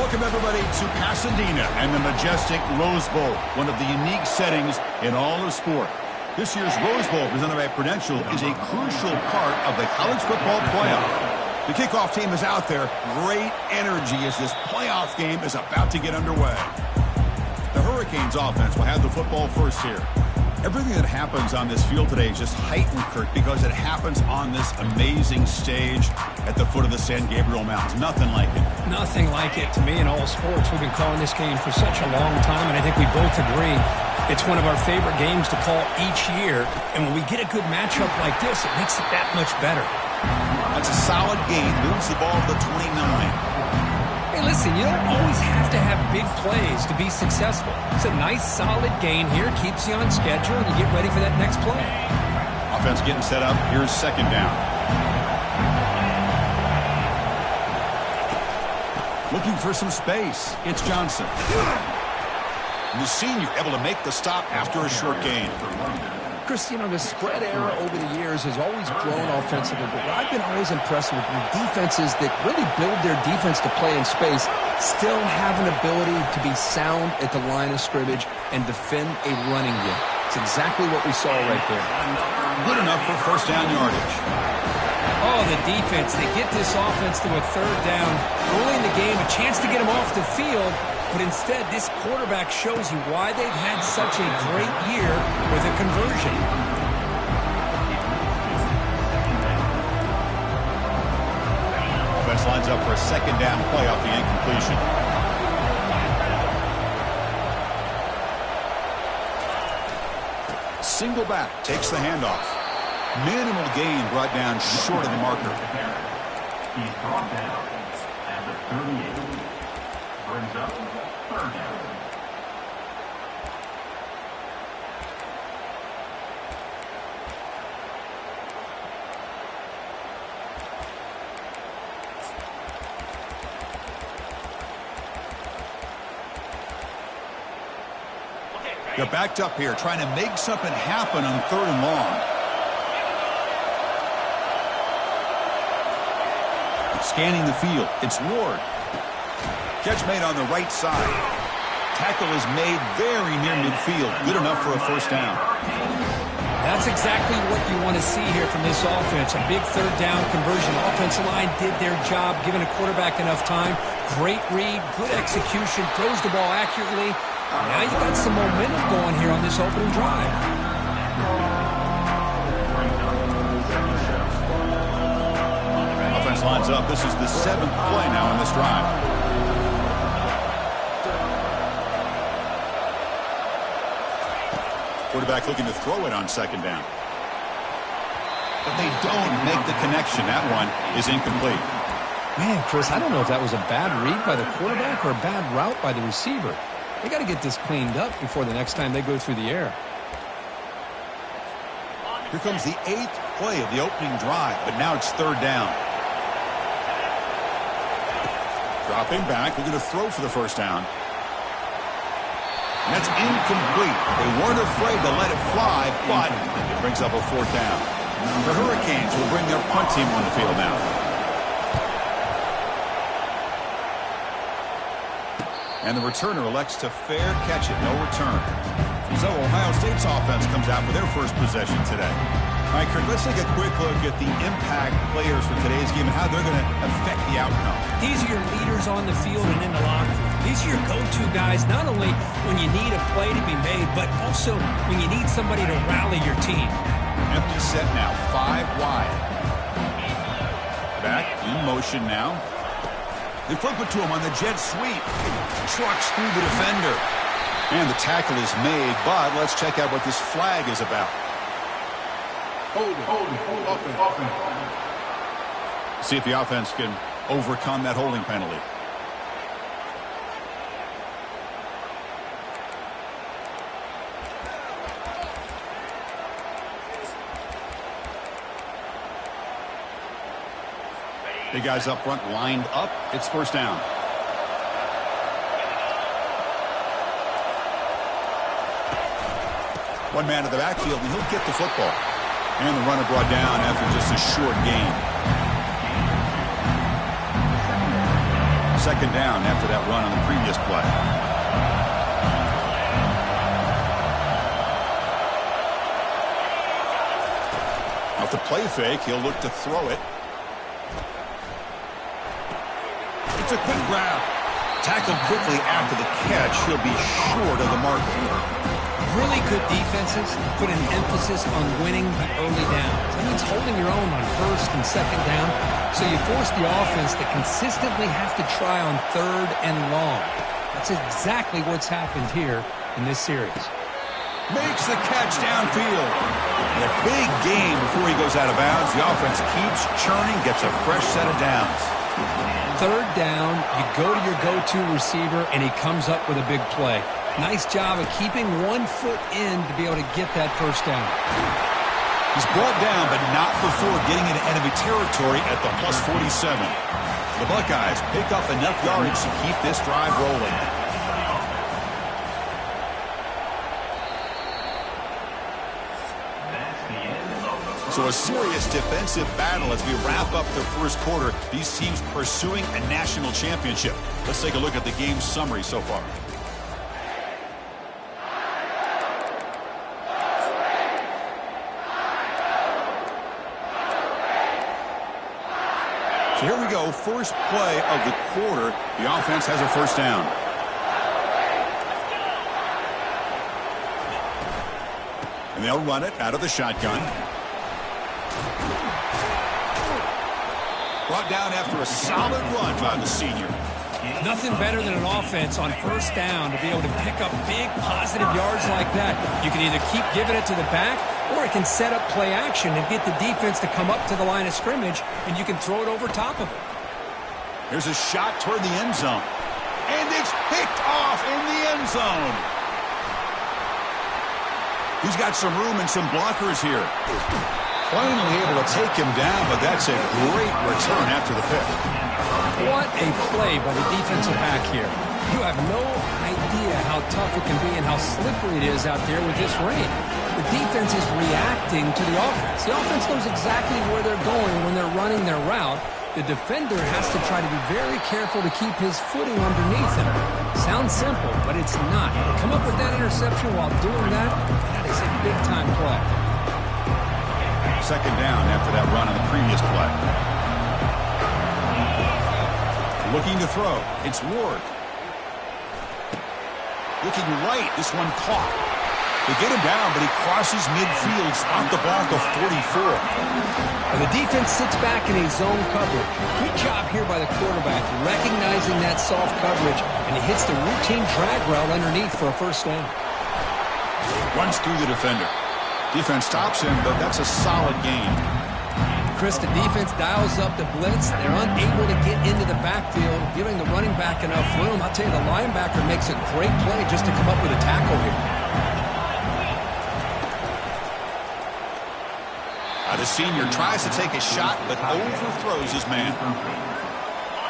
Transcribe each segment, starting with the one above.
Welcome, everybody, to Pasadena and the majestic Rose Bowl, one of the unique settings in all of sport. This year's Rose Bowl, presented by Prudential, is a crucial part of the college football playoff. The kickoff team is out there. Great energy as this playoff game is about to get underway. The Hurricanes offense will have the football first here. Everything that happens on this field today is just heightened, Kurt, because it happens on this amazing stage at the foot of the San Gabriel Mountains. Nothing like it. Nothing like it to me in all sports. We've been calling this game for such a long time, and I think we both agree it's one of our favorite games to call each year. And when we get a good matchup like this, it makes it that much better. That's a solid gain. Moves the ball to the 29. Hey, listen, you don't always have to have big plays to be successful. It's a nice, solid gain here. Keeps you on schedule, and you get ready for that next play. Offense getting set up. Here's second down. Looking for some space. It's Johnson. The senior able to make the stop after a short gain. Chris, you know, the spread era over the years has always grown offensively, but what I've been always impressed with defenses that really build their defense to play in space still have an ability to be sound at the line of scrimmage and defend a running game. It's exactly what we saw right there. Good enough for first down yardage. Oh, the defense. They get this offense to a third down early in the game, a chance to get them off the field. But instead, this quarterback shows you why they've had such a great year with a conversion. Offense lines up for a second down play off the incompletion. Single back takes the handoff. Minimal gain brought down short of the marker. He's brought down at the 38. Brings up third down. They're backed up here, trying to make something happen on third and long. Scanning the field, it's Ward. Catch made on the right side. Tackle is made very near midfield. Good enough for a first down. That's exactly what you want to see here from this offense. A big third down conversion. Offensive line did their job, giving a quarterback enough time. Great read, good execution, throws the ball accurately. Now you got some momentum going here on this opening drive. Offense lines up. This is the 7th play now in this drive. Quarterback looking to throw it on second down. But they don't make the connection. That one is incomplete. Man, Chris, I don't know if that was a bad read by the quarterback or a bad route by the receiver. They got to get this cleaned up before the next time they go through the air. Here comes the 8th play of the opening drive, but now it's third down. Dropping back, looking to throw for the first down. And that's incomplete. They weren't afraid to let it fly, but it brings up a fourth down. The Hurricanes will bring their punt team on the field now. And the returner elects to fair catch it, no return. So Ohio State's offense comes out for their first possession today. All right, Kurt, let's take a quick look at the impact players for today's game and how they're going to affect the outcome. These are your leaders on the field and in the locker room. These are your go-to guys, not only when you need a play to be made, but also when you need somebody to rally your team. Empty set now, 5 wide. Back in motion now. They flip it to him on the jet sweep. Trucks through the defender. And the tackle is made, but let's check out what this flag is about. Hold it. See if the offense can overcome that holding penalty. The guys up front lined up. It's first down. One man to the backfield, and he'll get the football. And the runner brought down after just a short gain. Second down after that run on the previous play. Off the play fake, he'll look to throw it. It's a quick grab. Tackled quickly after the catch. He'll be short of the marker. Really good defenses put an emphasis on winning the early downs. That means holding your own on first and second down, so you force the offense to consistently have to try on third and long. That's exactly what's happened here in this series. Makes the catch downfield. And a big gain before he goes out of bounds. The offense keeps churning, gets a fresh set of downs. Third down, you go to your go-to receiver, and he comes up with a big play. Nice job of keeping 1 foot in to be able to get that first down. He's brought down, but not before getting into enemy territory at the plus 47. The Buckeyes pick up enough yardage to keep this drive rolling. So a serious defensive battle as we wrap up the first quarter. These teams pursuing a national championship. Let's take a look at the game summary so far. So here we go, first play of the quarter. The offense has a first down. And they'll run it out of the shotgun. Brought down after a solid run by the senior. Nothing better than an offense on first down to be able to pick up big positive yards like that. You can either keep giving it to the back, or it can set up play action and get the defense to come up to the line of scrimmage, and you can throw it over top of it. Here's a shot toward the end zone. And it's picked off in the end zone. He's got some room and some blockers here. Finally able to take him down, but that's a great return after the pick. What a play by the defensive back here. You have no idea how tough it can be and how slippery it is out there with this rain. The defense is reacting to the offense. The offense knows exactly where they're going when they're running their route. The defender has to try to be very careful to keep his footing underneath him. Sounds simple, but it's not. To come up with that interception while doing that, that is a big-time play. Second down after that run on the previous play. Looking to throw. It's Ward. Looking right. This one caught. They get him down, but he crosses midfield. Spot the ball to 44. And the defense sits back in a zone coverage. Good job here by the quarterback, recognizing that soft coverage, and he hits the routine drag route underneath for a first down. Runs through the defender. Defense stops him, but that's a solid gain. Chris, the defense dials up the blitz. They're unable to get into the backfield, giving the running back enough room. I'll tell you, the linebacker makes a great play just to come up with a tackle here. The senior tries to take a shot, but overthrows his man.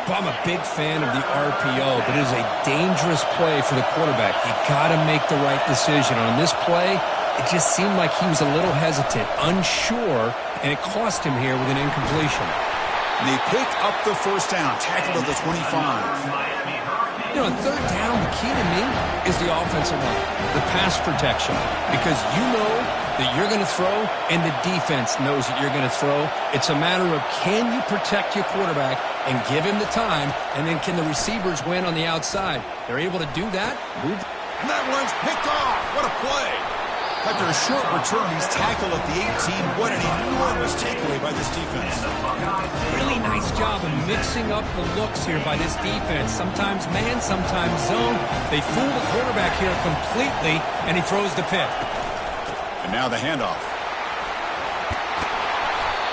Well, I'm a big fan of the RPO, but it is a dangerous play for the quarterback. You got to make the right decision. On this play, it just seemed like he was a little hesitant, unsure, and it cost him here with an incompletion. They pick up the first down, tackled at the 25. You know, on third down, the key to me is the offensive line, the pass protection, because you know that you're going to throw and the defense knows that you're going to throw. It's a matter of can you protect your quarterback and give him the time, and then can the receivers win on the outside? They're able to do that. And that one's picked off. What a play. After a short return, he's tackled at the 18. What an enormous takeaway by this defense. Really nice job of mixing up the looks here by this defense. Sometimes man, sometimes zone. They fool the quarterback here completely, and he throws the pick. And now the handoff.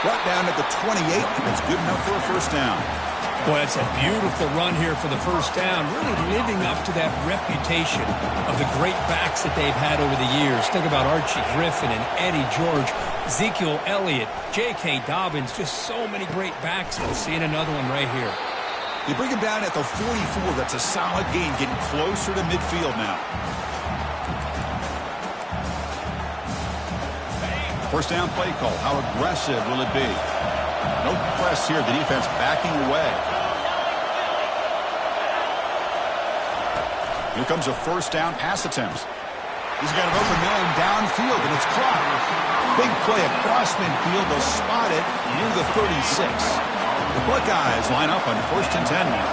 Brought down at the 28, and it's good enough for a first down. Boy, that's a beautiful run here for the first down, really living up to that reputation of the great backs that they've had over the years. Think about Archie Griffin and Eddie George, Ezekiel Elliott, J.K. Dobbins, just so many great backs. We'll see another one right here. They bring him down at the 44. That's a solid gain, getting closer to midfield now. First down play call. How aggressive will it be? No press here. The defense backing away. Here comes a first down pass attempt. He's got an open man downfield, and it's caught. Big play across midfield. They'll spot it near the 36. The Buckeyes line up on 1st and 10 now.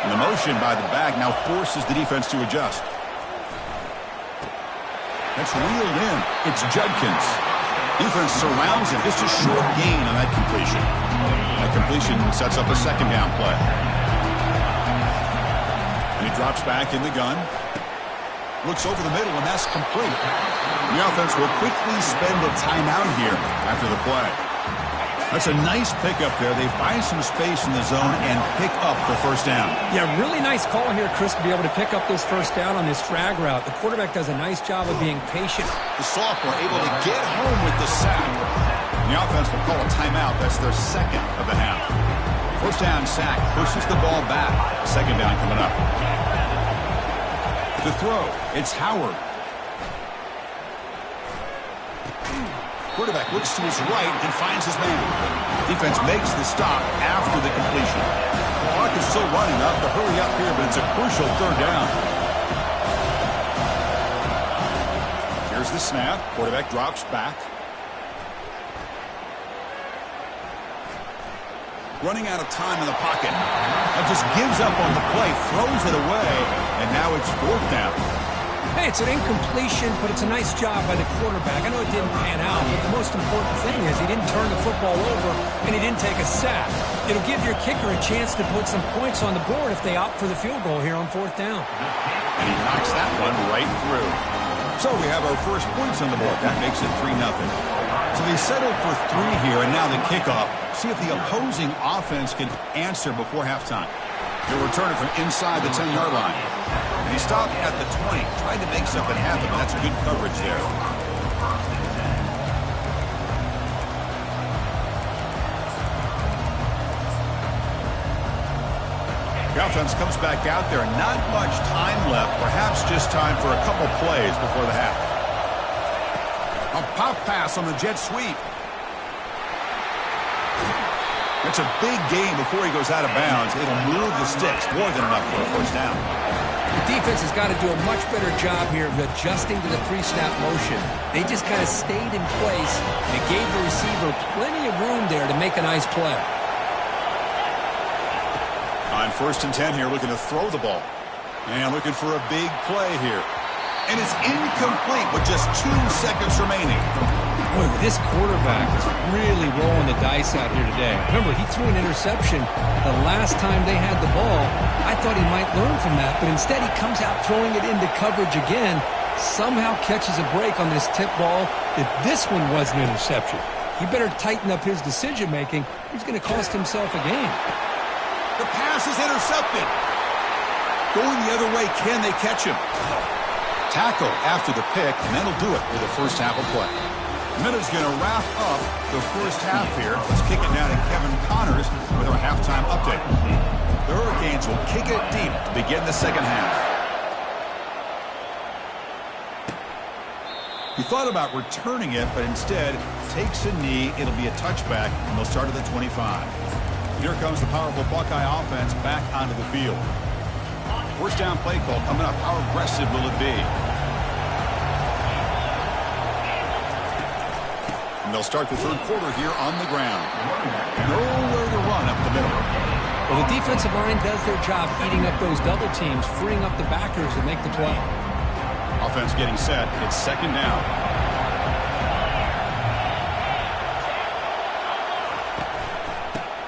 And the motion by the back now forces the defense to adjust. That's reeled in. It's Judkins. Defense surrounds him. Just a short gain on that completion. That completion sets up a second down play. And he drops back in the gun. Looks over the middle, and that's complete. The offense will quickly spend a timeout here after the play. That's a nice pickup there. They find some space in the zone and pick up the first down. Yeah, really nice call here, Chris, to be able to pick up this first down on this drag route. The quarterback does a nice job of being patient. The sophomore able to get home with the sack. And the offense will call a timeout. That's their second of the half. First down sack pushes the ball back. Second down coming up. To throw, it's Howard. Quarterback looks to his right and finds his man. Defense makes the stop after the completion. The clock is still running up to hurry up here, but it's a crucial third down. Here's the snap. Quarterback drops back. Running out of time in the pocket. That just gives up on the play, throws it away, and now it's fourth down. Hey, it's an incompletion, but it's a nice job by the quarterback. I know it didn't pan out, but the most important thing is he didn't turn the football over and he didn't take a sack. It'll give your kicker a chance to put some points on the board if they opt for the field goal here on fourth down. And he knocks that one right through. So we have our first points on the board. That makes it 3-0. So they settled for 3 here, and now the kickoff. See if the opposing offense can answer before halftime. He'll return it from inside the 10-yard line. And he stopped at the 20, trying to make something happen, but that's good coverage there. The offense comes back out there. Not much time left, perhaps just time for a couple plays before the half. A pop pass on the jet sweep. That's a big gain before he goes out of bounds. It'll move the sticks, more than enough for a first down. The defense has got to do a much better job here of adjusting to the pre-snap motion. They just kind of stayed in place, and it gave the receiver plenty of room there to make a nice play. On 1st and 10 here, looking to throw the ball. And looking for a big play here. And it's incomplete with just 2 seconds remaining. Boy, this quarterback is really rolling the dice out here today. Remember, he threw an interception the last time they had the ball. I thought he might learn from that, but instead he comes out throwing it into coverage again, somehow catches a break on this tip ball that this one was an interception. He better tighten up his decision-making. He's going to cost himself a game. The pass is intercepted. Going the other way, can they catch him? Tackle after the pick, and that'll do it with the first half of play. Minute's going to wrap up the first half here. Let's kick it down to Kevin Connors with our halftime update. The Hurricanes will kick it deep to begin the second half. He thought about returning it, but instead takes a knee. It'll be a touchback, and they'll start at the 25. Here comes the powerful Buckeye offense back onto the field. First down play call coming up. How aggressive will it be? And they'll start the third quarter here on the ground. Nowhere to run up the middle. Well, the defensive line does their job eating up those double teams, freeing up the backers to make the play. Offense getting set. It's second down.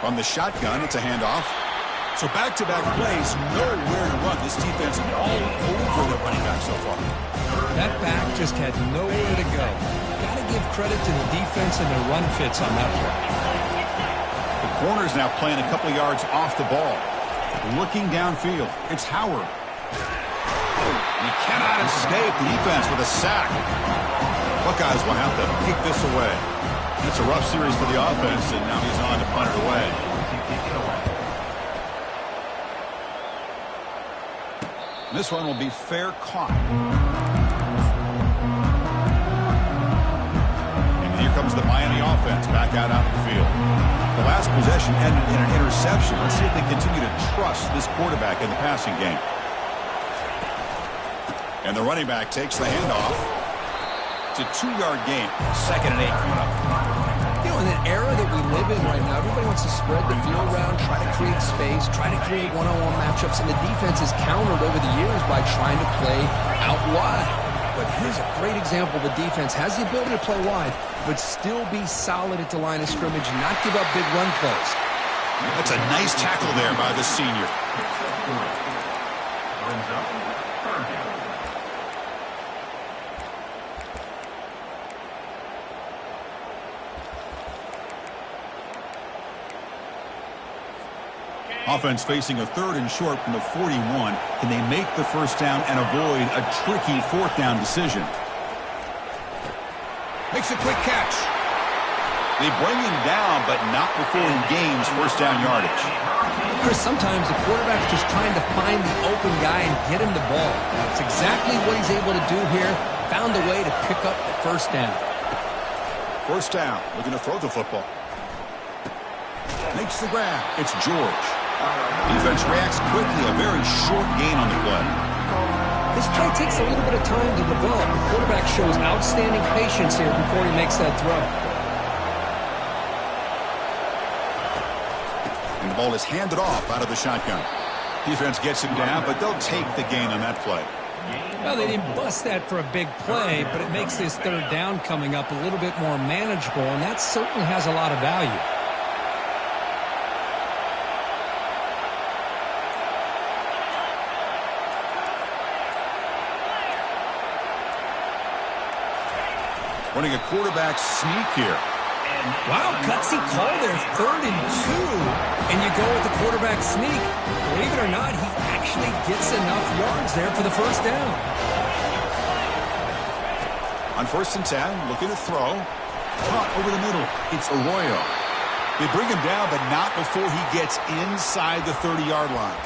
From the shotgun, it's a handoff. So back-to-back plays, nowhere to run. This defense all over the running back so far. That back just had nowhere to go. Got to give credit to the defense and their run fits on that play. The corner's now playing a couple yards off the ball. Looking downfield, it's Howard. He cannot escape the defense with a sack. Buckeyes will have to kick this away. It's a rough series for the offense, and now he's on to punt it away. This one will be fair caught. And here comes the Miami offense back out onto the field. The last possession ended in an interception. Let's see if they continue to trust this quarterback in the passing game. And the running back takes the handoff. It's a 2-yard gain. 2nd and 8 coming up. You know, in an era that we live in right now, everybody wants to spread the field around, try to create space, try to create one-on-one matchups, and the defense is countered over the years by trying to play out wide. But here's a great example. The defense has the ability to play wide, but still be solid at the line of scrimmage and not give up big run plays. That's a nice tackle there by the senior. Brings up 3rd down. Offense facing a 3rd and short from the 41. Can they make the first down and avoid a tricky 4th down decision? Makes a quick catch. They bring him down, but not before he gains first down yardage. Chris, sometimes the quarterback's just trying to find the open guy and get him the ball. That's exactly what he's able to do here. Found a way to pick up the first down. First down, looking to throw the football. Makes the grab. It's George. Defense reacts quickly, a very short gain on the play. This play takes a little bit of time to develop. The quarterback shows outstanding patience here before he makes that throw. And the ball is handed off out of the shotgun. Defense gets him down, but they'll take the gain on that play. Well, they didn't bust that for a big play, but it makes this 3rd down coming up a little bit more manageable, and that certainly has a lot of value. Running a quarterback sneak here. Wow, gutsy call there, 3rd and 2, and you go with the quarterback sneak. Believe it or not, he actually gets enough yards there for the first down. On 1st and 10, looking to throw. Caught over the middle. It's Arroyo. They bring him down, but not before he gets inside the 30-yard line.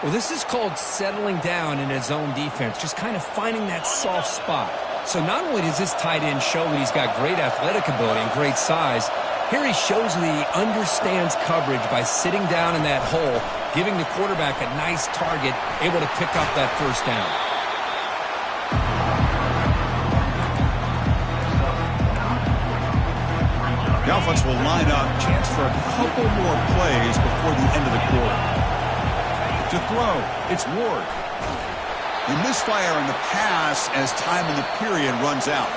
Well, this is called settling down in his own defense, just kind of finding that soft spot. So not only does this tight end show that he's got great athletic ability and great size, here he shows that he understands coverage by sitting down in that hole, giving the quarterback a nice target, able to pick up that first down. The offense will line up, chance for a couple more plays before the end of the quarter. To throw, it's Ward. The misfire in the pass as time in the period runs out.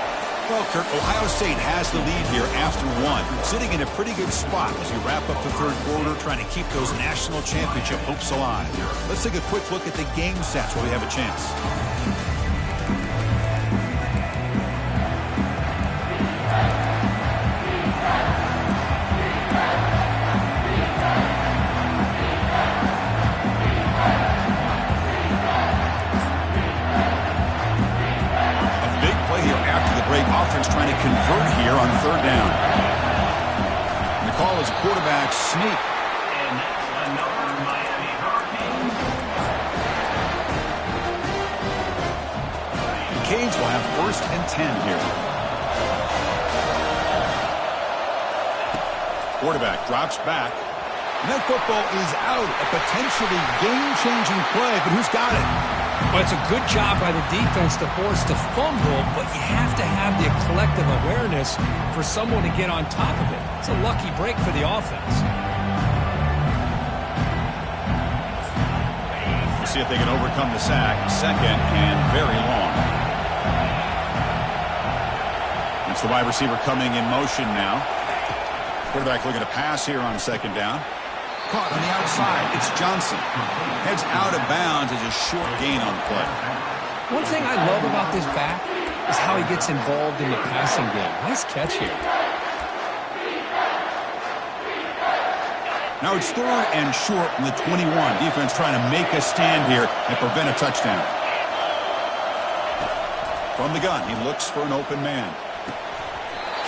Well, Kirk, Ohio State has the lead here after 1, sitting in a pretty good spot as we wrap up the 3rd quarter, trying to keep those national championship hopes alive. Let's take a quick look at the game stats while we have a chance. Offense trying to convert here on 3rd down. And the call is a quarterback sneak. And that's another Miami Hurricane. The Canes will have 1st and 10 here. Quarterback drops back. And that football is out. A potentially game-changing play, but who's got it? Well, it's a good job by the defense to force the fumble, but you have to have the collective awareness for someone to get on top of it. It's a lucky break for the offense. We'll see if they can overcome the sack. 2nd and very long. It's the wide receiver coming in motion now. Quarterback looking to pass here on 2nd down. Caught on the outside. It's Johnson. Heads out of bounds as a short gain on the play. One thing I love about this back is how he gets involved in the passing game. Nice catch here. Now it's 3rd and short from the 21. Defense trying to make a stand here and prevent a touchdown. From the gun, he looks for an open man.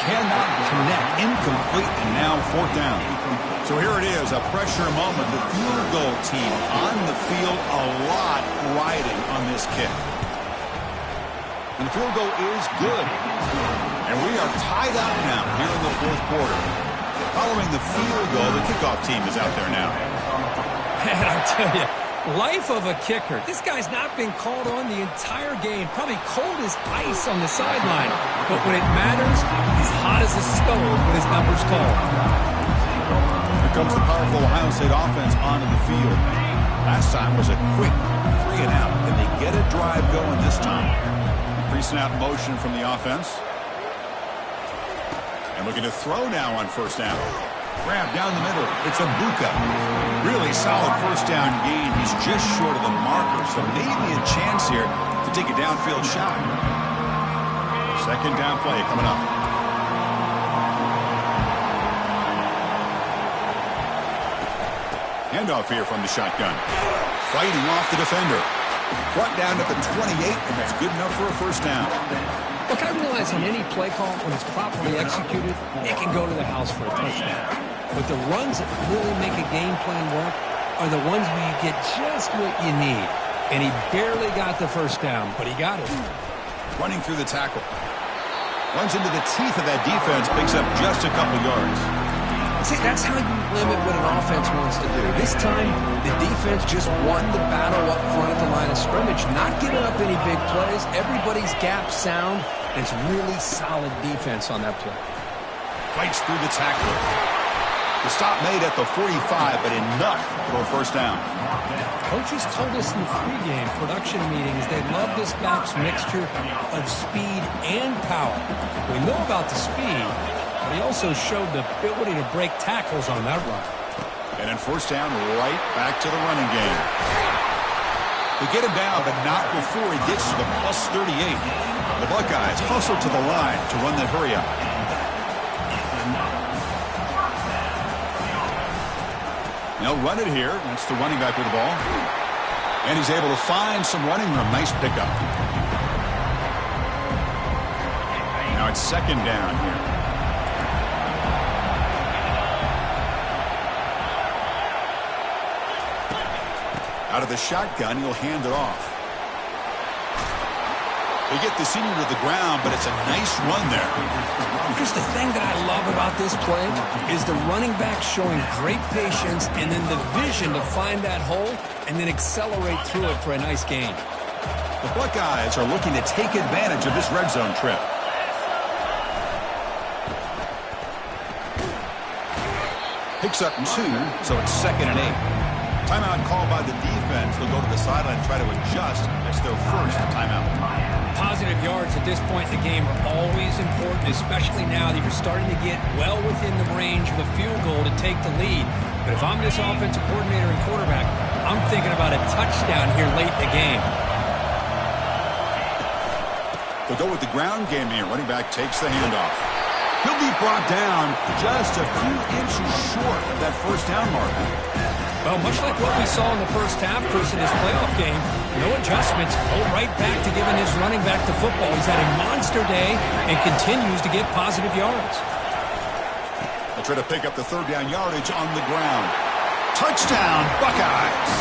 Cannot connect. Incomplete, and now 4th down. So here it is, a pressure moment. The field goal team on the field, a lot riding on this kick. And the field goal is good. And we are tied up now here in the 4th quarter. Following the field goal, the kickoff team is out there now. And I tell you, Life of a kicker. This guy's not been called on the entire game. Probably cold as ice on the sideline. But when it matters, he's hot as a stove when his number's called. Here comes the powerful Ohio State offense onto the field. Last time was a quick 3 and out. Can they get a drive going this time? Pre-snap motion from the offense. And looking to throw now on first down. Grab down the middle. It's Abuka. Really solid first down gain. He's just short of the marker, so maybe a chance here to take a downfield shot. Second down play coming up. Handoff here from the shotgun. Fighting off the defender. Brought down at the 28, and that's good enough for a first down. Look, I realize on any play call, when it's properly executed, it can go to the house for a touchdown. But the runs that really make a game plan work are the ones where you get just what you need. And he barely got the first down, but he got it. Running through the tackle. Runs into the teeth of that defense, picks up just a couple yards. See, that's how you limit what an offense wants to do. This time, the defense just won the battle up front at the line of scrimmage, not giving up any big plays. Everybody's gap sound. It's really solid defense on that play. Fights through the tackle. The stop made at the 45, but enough for a first down. Coaches told us in the pregame production meetings they love this back's mixture of speed and power. We know about the speed, but he also showed the ability to break tackles on that run. And then first down, right back to the running game. They get him down, but not before he gets to the plus 38. The Buckeyes hustle to the line to run the hurry up. They'll run it here. That's the running back with the ball. And he's able to find some running room. Nice pickup. Now it's second down here. Out of the shotgun, he'll hand it off. They get the senior to the ground, but it's a nice run there. Just the thing that I love about this play is the running back showing great patience and then the vision to find that hole and then accelerate through it for a nice gain. The Buckeyes are looking to take advantage of this red zone trip. Picks up 2, so it's 2nd and 8. Timeout called by the defense. They'll go to the sideline and try to adjust. That's their first timeout. Positive yards at this point in the game are always important, especially now that you're starting to get well within the range of a field goal to take the lead. But if I'm this offensive coordinator and quarterback, I'm thinking about a touchdown here late in the game. They'll go with the ground game here. Running back takes the handoff. He'll be brought down just a few inches short of that first down mark. Well, much like what we saw in the first half, Chris, in his playoff game, no adjustments, go right back to giving his running back the football. He's had a monster day and continues to get positive yards. They'll try to pick up the third down yardage on the ground. Touchdown, Buckeyes,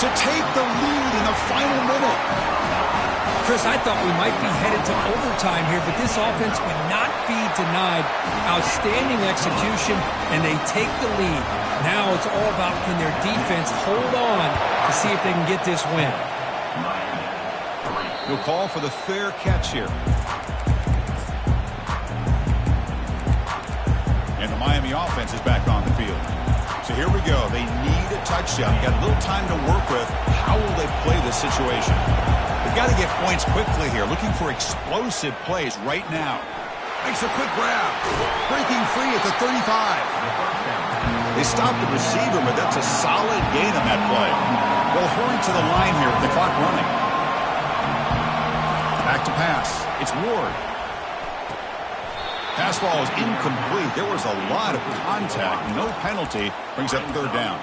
to take the lead in the final minute. Chris, I thought we might be headed to overtime here, but this offense would not be denied. Outstanding execution, and they take the lead. Now it's all about can their defense hold on to see if they can get this win. He'll call for the fair catch here. And the Miami offense is back on the field. So here we go. They need a touchdown. Got a little time to work with. How will they play this situation? They've got to get points quickly here. Looking for explosive plays right now. Makes a quick grab. Breaking free at the 35. They stopped the receiver, but that's a solid gain on that play. They'll hurry to the line here with the clock running. Back to pass. It's Ward. Pass ball is incomplete. There was a lot of contact. No penalty. Brings up third down.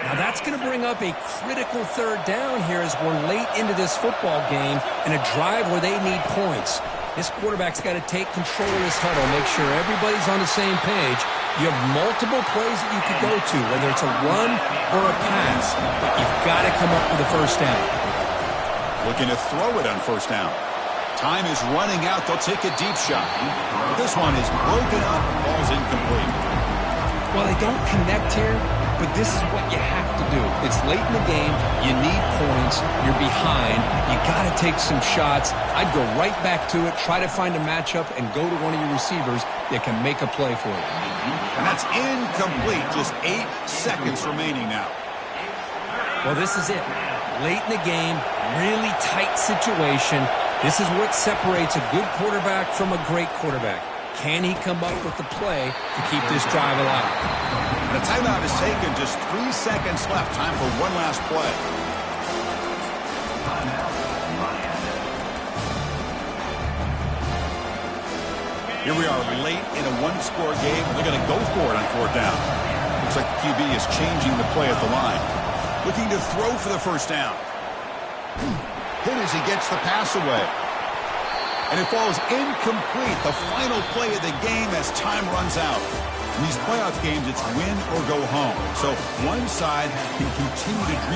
Now that's going to bring up a critical third down here as we're late into this football game and a drive where they need points. This quarterback's got to take control of this huddle, make sure everybody's on the same page. You have multiple plays that you could go to, whether it's a run or a pass, but you've got to come up with a first down. Looking to throw it on first down. Time is running out. They'll take a deep shot. But this one is broken up. Ball's incomplete. Well, they don't connect here. but this is what you have to do. It's late in the game. You need points. You're behind. You got to take some shots. I'd go right back to it, try to find a matchup, and go to one of your receivers that can make a play for you. And that's incomplete. Just 8 seconds remaining now. Well, this is it. Late in the game, really tight situation. This is what separates a good quarterback from a great quarterback. Can he come up with the play to keep this drive alive? The timeout is taken. Just 3 seconds left. Time for one last play. Here we are late in a one-score game. They're going to go for it on 4th down. Looks like the QB is changing the play at the line. Looking to throw for the first down. Hit as he gets the pass away. And it falls incomplete. The final play of the game as time runs out. In these playoff games, it's win or go home. So one side can continue to dream